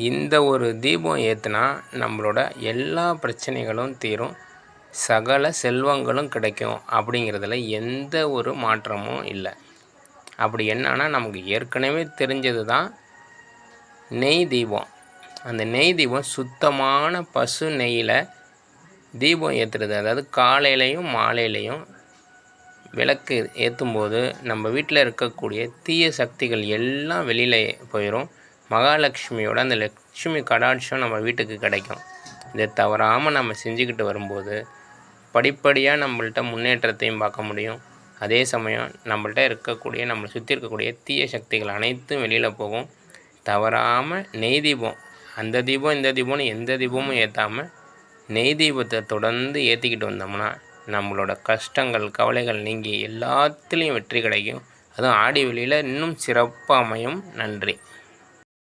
இந்த ஒரு தீபம் ஏற்றுனா நம்மளோட எல்லா பிரச்சனைகளும் தீரும், சகல செல்வங்களும் கிடைக்கும் அப்படிங்கிறதுல எந்த ஒரு மாற்றமும் இல்லை. அப்படி என்னன்னா நமக்கு ஏற்கனவே தெரிஞ்சது தான் நெய் தீபம். அந்த நெய் தீபம் சுத்தமான பசு நெய்யில் தீபம் ஏற்றுறது. அதாவது காலையிலையும் மாலையிலையும் விளக்கு ஏற்றும்போது நம்ம வீட்டில் இருக்கக்கூடிய தீய சக்திகள் எல்லாம் வெளியில் போயிடும். மகாலட்சுமியோட அந்த லக்ஷ்மி கடாட்சம் நம்ம வீட்டுக்கு கிடைக்கும். இதை தவறாமல் நம்ம செஞ்சுக்கிட்டு வரும்போது படிப்படியாக நம்மள்ட்ட முன்னேற்றத்தையும் பார்க்க முடியும். அதே சமயம் நம்மள்ட்ட இருக்கக்கூடிய நம்மளை சுற்றி இருக்கக்கூடிய தீய சக்திகள் அனைத்தும் வெளியில் போகும். தவறாமல் நெய் தீபம், அந்த தீபம் இந்த தீபம்னு எந்த தீபமும் ஏற்றாமல் நெய் தீபத்தை தொடர்ந்து ஏற்றிக்கிட்டு வந்தோம்னா நம்மளோட கஷ்டங்கள் கவலைகள் நீங்கி எல்லாத்துலேயும் வெற்றி கிடைக்கும். அதுவும் ஆடி வெளியில் இன்னும் சிறப்பாக அமையும். நன்றி.